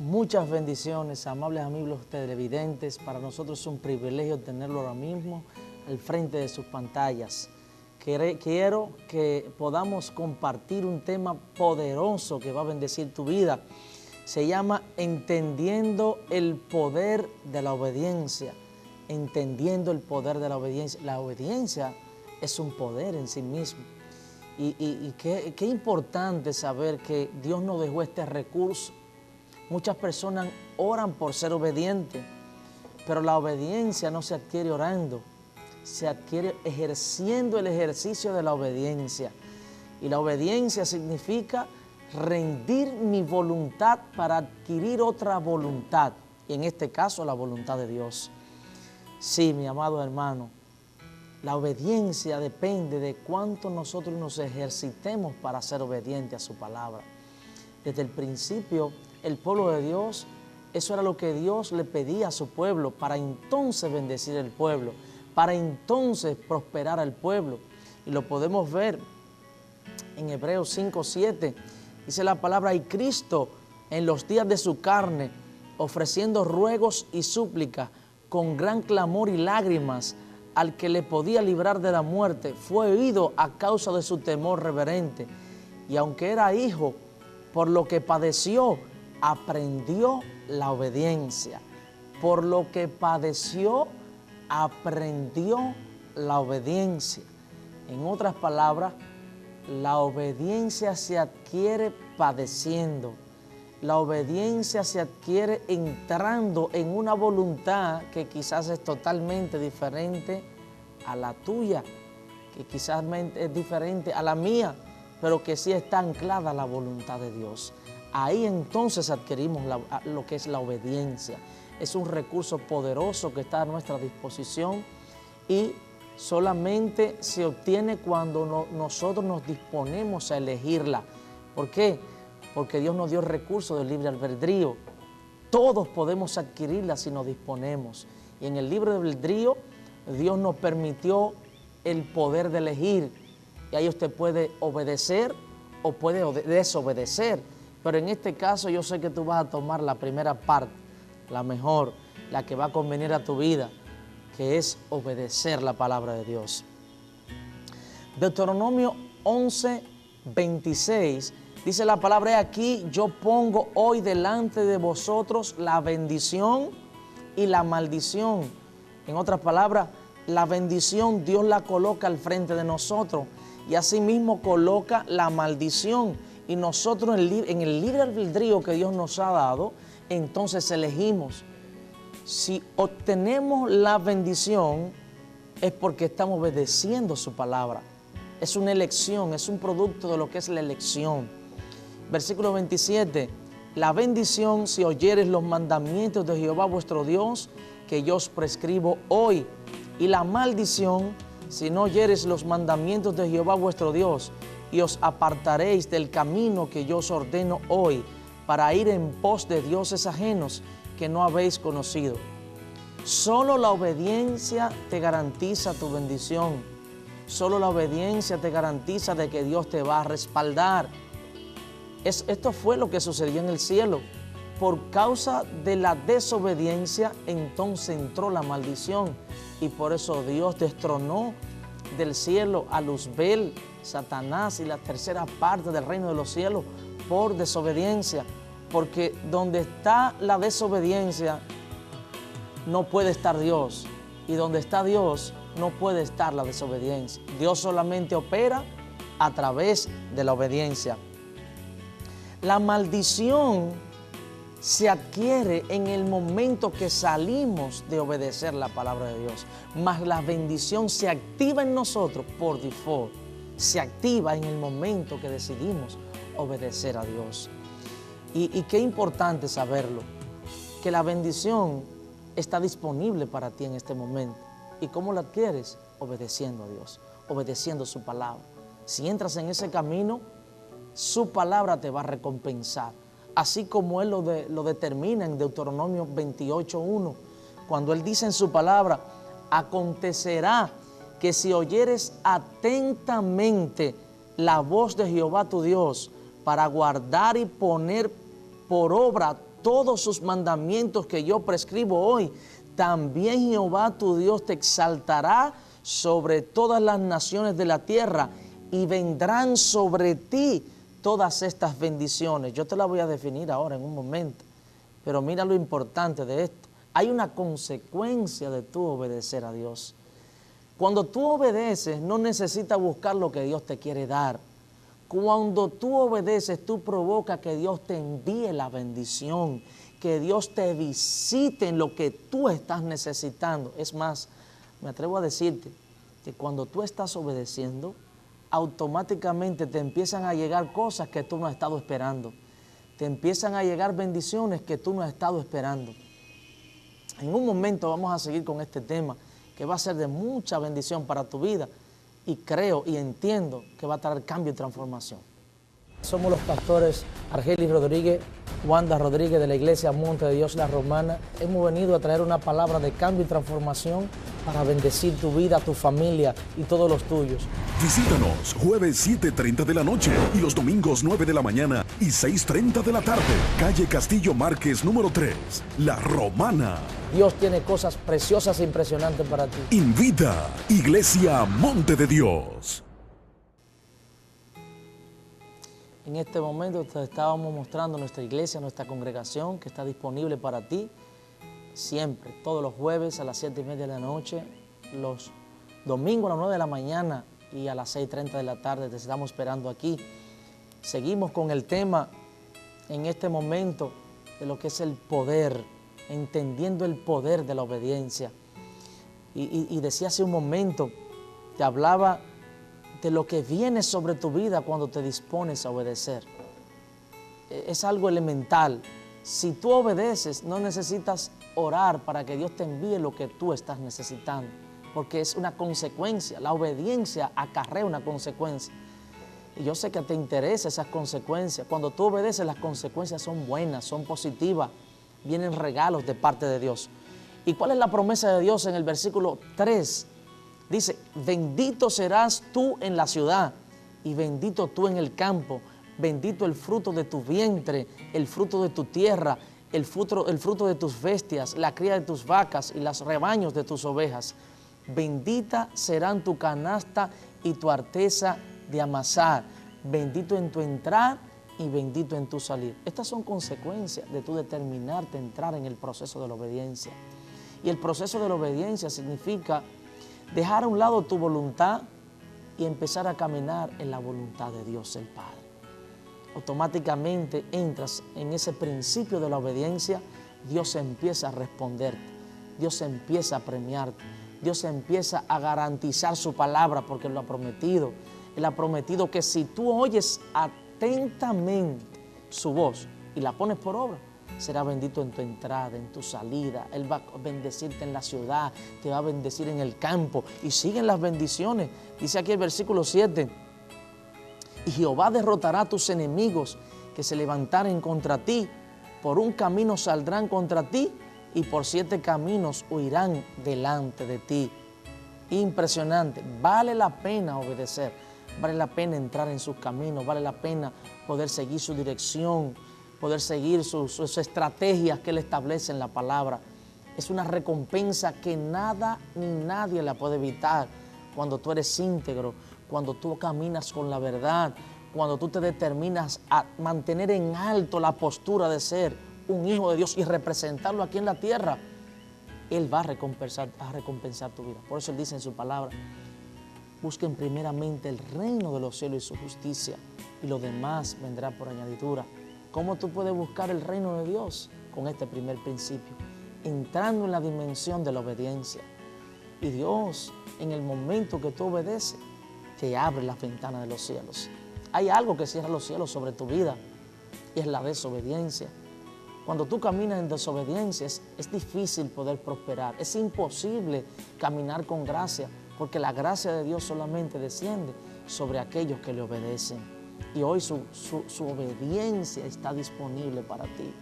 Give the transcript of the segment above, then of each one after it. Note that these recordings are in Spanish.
Muchas bendiciones, amables amigos televidentes. Para nosotros es un privilegio tenerlo ahora mismo al frente de sus pantallas. Quiero que podamos compartir un tema poderoso que va a bendecir tu vida. Se llama Entendiendo el poder de la obediencia. Entendiendo el poder de la obediencia. La obediencia es un poder en sí mismo. Y qué importante saber que Dios nos dejó este recurso. Muchas personas oran por ser obedientes, pero la obediencia no se adquiere orando, se adquiere ejerciendo el ejercicio de la obediencia. Y la obediencia significa rendir mi voluntad para adquirir otra voluntad, y en este caso la voluntad de Dios. Sí, mi amado hermano, la obediencia depende de cuánto nosotros nos ejercitemos para ser obedientes a su palabra. Desde el principio, el pueblo de Dios, eso era lo que Dios le pedía a su pueblo para entonces bendecir el pueblo, para entonces prosperar al pueblo. Y lo podemos ver en Hebreos 5:7. Dice la palabra: y Cristo en los días de su carne, ofreciendo ruegos y súplicas con gran clamor y lágrimas al que le podía librar de la muerte, fue oído a causa de su temor reverente. Y aunque era hijo, por lo que padeció, aprendió la obediencia. Por lo que padeció, aprendió la obediencia. En otras palabras, la obediencia se adquiere padeciendo. La obediencia se adquiere entrando en una voluntad que quizás es totalmente diferente a la tuya, que quizás es diferente a la mía, pero que sí está anclada a la voluntad de Dios. Ahí entonces adquirimos lo que es la obediencia. Es un recurso poderoso que está a nuestra disposición y solamente se obtiene cuando nosotros nos disponemos a elegirla. ¿Por qué? Porque Dios nos dio el recurso del libre albedrío. Todos podemos adquirirla si nos disponemos. Y en el libre albedrío, Dios nos permitió el poder de elegir. Y ahí usted puede obedecer o puede desobedecer. Pero en este caso yo sé que tú vas a tomar la primera parte, la mejor, la que va a convenir a tu vida, que es obedecer la palabra de Dios. Deuteronomio 11:26 dice la palabra: aquí yo pongo hoy delante de vosotros la bendición y la maldición. En otras palabras, la bendición Dios la coloca al frente de nosotros y asimismo coloca la maldición. Y nosotros en el libre albedrío que Dios nos ha dado, entonces elegimos. Si obtenemos la bendición es porque estamos obedeciendo su palabra. Es una elección, es un producto de lo que es la elección. Versículo 27, la bendición si oyeres los mandamientos de Jehová vuestro Dios, que yo os prescribo hoy. Y la maldición si no oyeres los mandamientos de Jehová vuestro Dios, y os apartaréis del camino que yo os ordeno hoy, para ir en pos de dioses ajenos que no habéis conocido. Solo la obediencia te garantiza tu bendición. Solo la obediencia te garantiza de que Dios te va a respaldar. Esto fue lo que sucedió en el cielo. Por causa de la desobediencia, entonces entró la maldición. Y por eso Dios destronó del cielo a Luzbel, Satanás y la tercera parte del reino de los cielos por desobediencia. Porque donde está la desobediencia no puede estar Dios. Y donde está Dios no puede estar la desobediencia. Dios solamente opera a través de la obediencia. La maldición se adquiere en el momento que salimos de obedecer la palabra de Dios. Mas la bendición se activa en nosotros por default. Se activa en el momento que decidimos obedecer a Dios. Y qué importante saberlo, que la bendición está disponible para ti en este momento. ¿Y cómo la adquieres? Obedeciendo a Dios, obedeciendo su palabra. Si entras en ese camino, su palabra te va a recompensar. Así como Él lo determina en Deuteronomio 28:1, cuando Él dice en su palabra: acontecerá que si oyeres atentamente la voz de Jehová tu Dios, para guardar y poner por obra todos sus mandamientos que yo prescribo hoy, también Jehová tu Dios te exaltará sobre todas las naciones de la tierra y vendrán sobre ti todas estas bendiciones. Yo te las voy a definir ahora en un momento, pero mira lo importante de esto. Hay una consecuencia de tú obedecer a Dios. Cuando tú obedeces, no necesitas buscar lo que Dios te quiere dar. Cuando tú obedeces, tú provocas que Dios te envíe la bendición, que Dios te visite en lo que tú estás necesitando. Es más, me atrevo a decirte que cuando tú estás obedeciendo, automáticamente te empiezan a llegar cosas que tú no has estado esperando. Te empiezan a llegar bendiciones que tú no has estado esperando. En un momento vamos a seguir con este tema que va a ser de mucha bendición para tu vida y creo y entiendo que va a traer cambio y transformación. Somos los pastores Argelis Rodríguez, Wanda Rodríguez de la Iglesia Monte de Dios La Romana. Hemos venido a traer una palabra de cambio y transformación para bendecir tu vida, tu familia y todos los tuyos. Visítanos jueves 7:30 de la noche y los domingos 9 de la mañana y 6:30 de la tarde. Calle Castillo Márquez número 3, La Romana. Dios tiene cosas preciosas e impresionantes para ti. Invita Iglesia Monte de Dios. En este momento te estábamos mostrando nuestra iglesia, nuestra congregación que está disponible para ti siempre, todos los jueves a las 7:30 de la noche, los domingos a las 9 de la mañana y a las 6:30 de la tarde. Te estamos esperando aquí. Seguimos con el tema en este momento de lo que es el poder, entendiendo el poder de la obediencia. Y decía hace un momento, te hablaba de lo que viene sobre tu vida cuando te dispones a obedecer. Es algo elemental. Si tú obedeces, no necesitas orar para que Dios te envíe lo que tú estás necesitando, porque es una consecuencia. La obediencia acarrea una consecuencia. Y yo sé que te interesan esas consecuencias. Cuando tú obedeces, las consecuencias son buenas, son positivas. Vienen regalos de parte de Dios. ¿Y cuál es la promesa de Dios en el versículo 3? Dice, bendito serás tú en la ciudad y bendito tú en el campo. Bendito el fruto de tu vientre, el fruto de tu tierra, el fruto de tus bestias, la cría de tus vacas y los rebaños de tus ovejas. Bendita serán tu canasta y tu arteza de amasar. Bendito en tu entrar y bendito en tu salir. Estas son consecuencias de tu determinarte a entrar en el proceso de la obediencia. Y el proceso de la obediencia significa dejar a un lado tu voluntad y empezar a caminar en la voluntad de Dios el Padre. Automáticamente entras en ese principio de la obediencia, Dios empieza a responderte, Dios empieza a premiarte, Dios empieza a garantizar su palabra porque Él lo ha prometido. Él ha prometido que si tú oyes atentamente su voz y la pones por obra, será bendito en tu entrada, en tu salida. Él va a bendecirte en la ciudad, te va a bendecir en el campo. Y siguen las bendiciones. Dice aquí el versículo 7. Y Jehová derrotará a tus enemigos que se levantaren contra ti. Por un camino saldrán contra ti y por 7 caminos huirán delante de ti. Impresionante. Vale la pena obedecer. Vale la pena entrar en sus caminos. Vale la pena poder seguir su dirección, poder seguir sus estrategias que Él establece en la palabra. Es una recompensa que nada ni nadie la puede evitar cuando tú eres íntegro, cuando tú caminas con la verdad, cuando tú te determinas a mantener en alto la postura de ser un hijo de Dios y representarlo aquí en la tierra. Él va a recompensar tu vida. Por eso Él dice en su palabra, busquen primeramente el reino de los cielos y su justicia y lo demás vendrá por añadidura. ¿Cómo tú puedes buscar el reino de Dios? Con este primer principio, entrando en la dimensión de la obediencia. Y Dios, en el momento que tú obedeces, te abre las ventanas de los cielos. Hay algo que cierra los cielos sobre tu vida y es la desobediencia. Cuando tú caminas en desobediencia es difícil poder prosperar. Es imposible caminar con gracia porque la gracia de Dios solamente desciende sobre aquellos que le obedecen. Y hoy su obediencia está disponible para ti.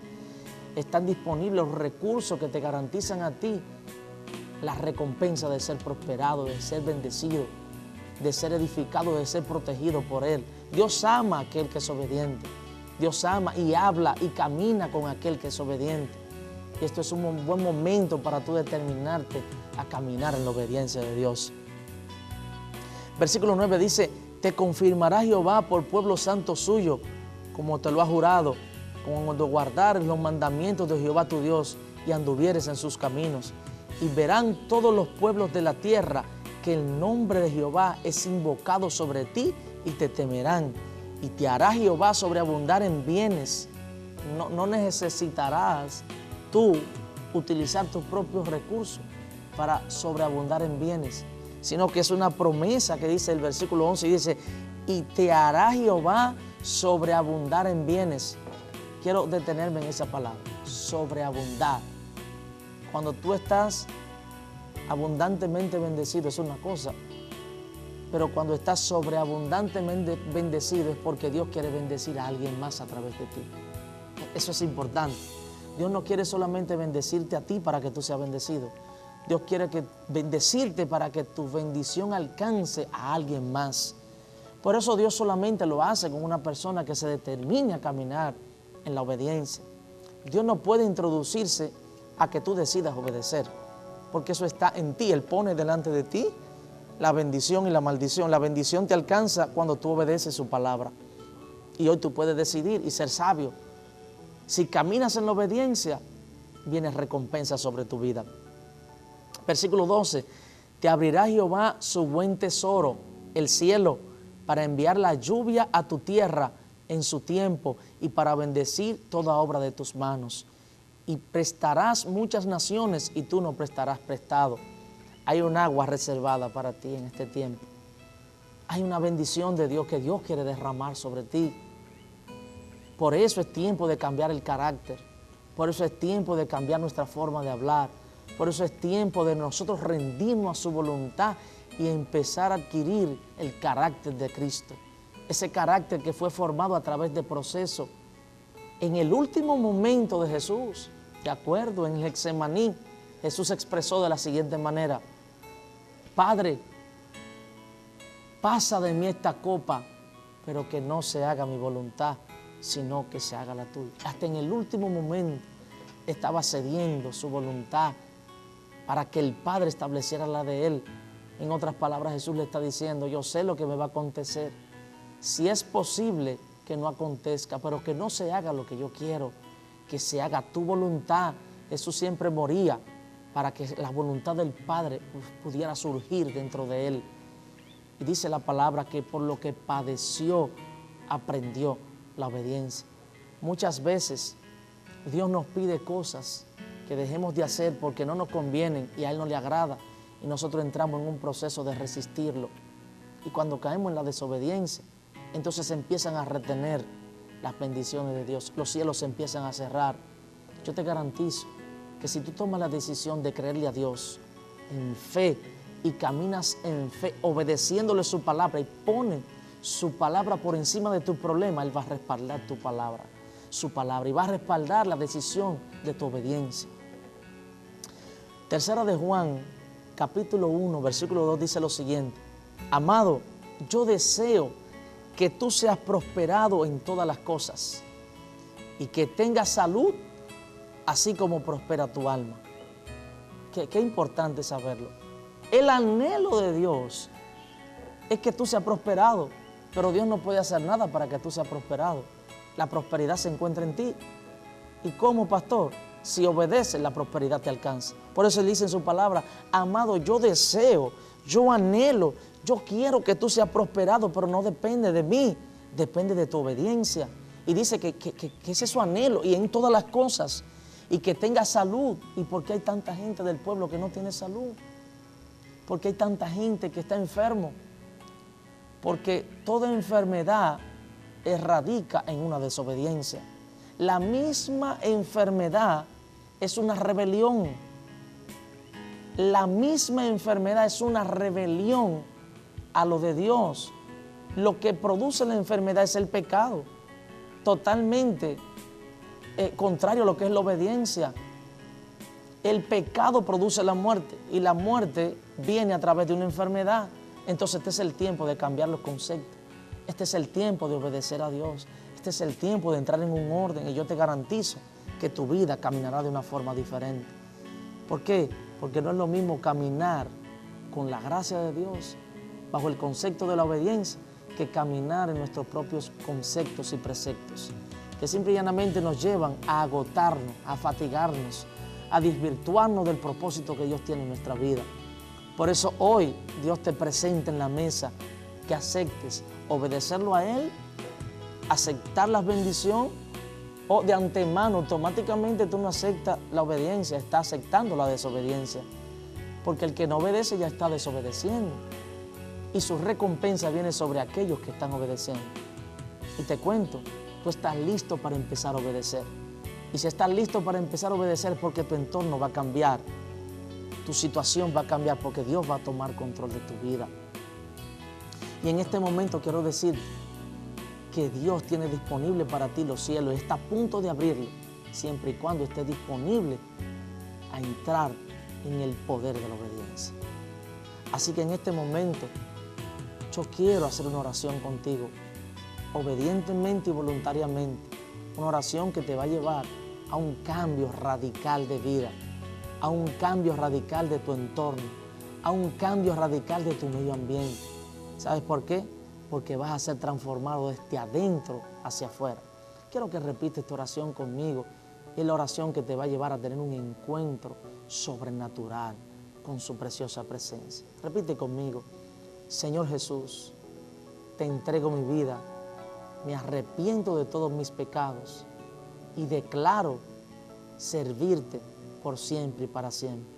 Están disponibles los recursos que te garantizan a ti la recompensa de ser prosperado, de ser bendecido, de ser edificado, de ser protegido por Él. Dios ama a aquel que es obediente. Dios ama y habla y camina con aquel que es obediente. Y esto es un buen momento para tú determinarte a caminar en la obediencia de Dios. Versículo 9 dice, te confirmará Jehová por pueblo santo suyo, como te lo ha jurado, cuando guardares los mandamientos de Jehová tu Dios y anduvieres en sus caminos. Y verán todos los pueblos de la tierra que el nombre de Jehová es invocado sobre ti y te temerán. Y te hará Jehová sobreabundar en bienes. No necesitarás tú utilizar tus propios recursos para sobreabundar en bienes, sino que es una promesa que dice el versículo 11 y dice, y te hará Jehová sobreabundar en bienes. Quiero detenerme en esa palabra, sobreabundar. Cuando tú estás abundantemente bendecido es una cosa, pero cuando estás sobreabundantemente bendecido es porque Dios quiere bendecir a alguien más a través de ti. Eso es importante. Dios no quiere solamente bendecirte a ti para que tú seas bendecido. Dios quiere bendecirte para que tu bendición alcance a alguien más. Por eso Dios solamente lo hace con una persona que se determine a caminar en la obediencia. Dios no puede introducirse a que tú decidas obedecer, porque eso está en ti. Él pone delante de ti la bendición y la maldición. La bendición te alcanza cuando tú obedeces su palabra. Y hoy tú puedes decidir y ser sabio. Si caminas en la obediencia, viene recompensa sobre tu vida. Versículo 12, te abrirá Jehová su buen tesoro, el cielo, para enviar la lluvia a tu tierra en su tiempo y para bendecir toda obra de tus manos. Y prestarás muchas naciones y tú no prestarás prestado. Hay un agua reservada para ti en este tiempo. Hay una bendición de Dios que Dios quiere derramar sobre ti. Por eso es tiempo de cambiar el carácter. Por eso es tiempo de cambiar nuestra forma de hablar. Por eso es tiempo de nosotros rendirnos a su voluntad y empezar a adquirir el carácter de Cristo. Ese carácter que fue formado a través de proceso. En el último momento de Jesús, de acuerdo, en el Getsemaní, Jesús expresó de la siguiente manera: Padre, pasa de mí esta copa, pero que no se haga mi voluntad, sino que se haga la tuya. Hasta en el último momento estaba cediendo su voluntad para que el Padre estableciera la de Él. En otras palabras, Jesús le está diciendo, yo sé lo que me va a acontecer. Si es posible que no acontezca, pero que no se haga lo que yo quiero, que se haga tu voluntad. Jesús siempre moría para que la voluntad del Padre pudiera surgir dentro de Él. Y dice la palabra que por lo que padeció, aprendió la obediencia. Muchas veces Dios nos pide cosas que dejemos de hacer porque no nos convienen y a Él no le agrada, y nosotros entramos en un proceso de resistirlo. Y cuando caemos en la desobediencia, entonces empiezan a retener las bendiciones de Dios, los cielos se empiezan a cerrar. Yo te garantizo que si tú tomas la decisión de creerle a Dios en fe y caminas en fe, obedeciéndole su palabra y pones su palabra por encima de tu problema, Él va a respaldar tu palabra, su palabra, y va a respaldar la decisión de tu obediencia. Tercera de Juan, capítulo 1, versículo 2 dice lo siguiente: Amado, yo deseo que tú seas prosperado en todas las cosas y que tengas salud, así como prospera tu alma. Qué importante saberlo. El anhelo de Dios es que tú seas prosperado, pero Dios no puede hacer nada para que tú seas prosperado. La prosperidad se encuentra en ti. ¿Y cómo, pastor? Si obedeces, la prosperidad te alcanza. Por eso Él dice en su palabra: amado, yo deseo, yo anhelo, yo quiero que tú seas prosperado, pero no depende de mí, depende de tu obediencia. Y dice que ese es su anhelo, y en todas las cosas, y que tenga salud. ¿Y por qué hay tanta gente del pueblo que no tiene salud? ¿Por qué hay tanta gente que está enfermo? Porque toda enfermedad radica en una desobediencia. La misma enfermedad es una rebelión. La misma enfermedad es una rebelión a lo de Dios. Lo que produce la enfermedad es el pecado, totalmente contrario a lo que es la obediencia. El pecado produce la muerte y la muerte viene a través de una enfermedad. Entonces este es el tiempo de cambiar los conceptos. Este es el tiempo de obedecer a Dios. Este es el tiempo de entrar en un orden y yo te garantizo que tu vida caminará de una forma diferente. ¿Por qué? Porque no es lo mismo caminar con la gracia de Dios bajo el concepto de la obediencia que caminar en nuestros propios conceptos y preceptos, que simple y llanamente nos llevan a agotarnos, a fatigarnos, a desvirtuarnos del propósito que Dios tiene en nuestra vida. Por eso hoy Dios te presenta en la mesa que aceptes obedecerlo a Él, aceptar la bendición, o de antemano automáticamente tú no aceptas la obediencia, estás aceptando la desobediencia. Porque el que no obedece ya está desobedeciendo. Y su recompensa viene sobre aquellos que están obedeciendo. Y te cuento, tú estás listo para empezar a obedecer. Y si estás listo para empezar a obedecer, porque tu entorno va a cambiar, tu situación va a cambiar, porque Dios va a tomar control de tu vida. Y en este momento quiero decir que Dios tiene disponible para ti los cielos, está a punto de abrirlo, siempre y cuando esté disponible a entrar en el poder de la obediencia. Así que en este momento yo quiero hacer una oración contigo, obedientemente y voluntariamente, una oración que te va a llevar a un cambio radical de vida, a un cambio radical de tu entorno, a un cambio radical de tu medio ambiente. ¿Sabes por qué? Porque vas a ser transformado desde adentro hacia afuera. Quiero que repites esta oración conmigo. Es la oración que te va a llevar a tener un encuentro sobrenatural con su preciosa presencia. Repite conmigo: Señor Jesús, te entrego mi vida, me arrepiento de todos mis pecados y declaro servirte por siempre y para siempre.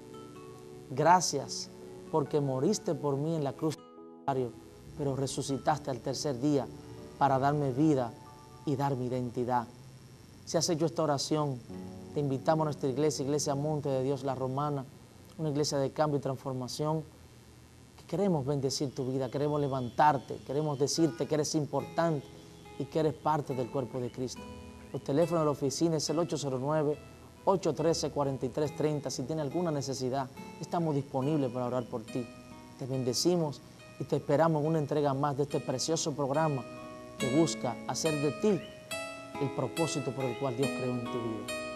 Gracias porque moriste por mí en la cruz del Calvario, pero resucitaste al tercer día para darme vida y darme identidad. Si has hecho esta oración, te invitamos a nuestra iglesia, Iglesia Monte de Dios La Romana, una iglesia de cambio y transformación. Queremos bendecir tu vida, queremos levantarte, queremos decirte que eres importante y que eres parte del cuerpo de Cristo. Los teléfonos de la oficina es el 809-813-4330. Si tienes alguna necesidad, estamos disponibles para orar por ti. Te bendecimos y te esperamos en una entrega más de este precioso programa que busca hacer de ti el propósito por el cual Dios creó en tu vida.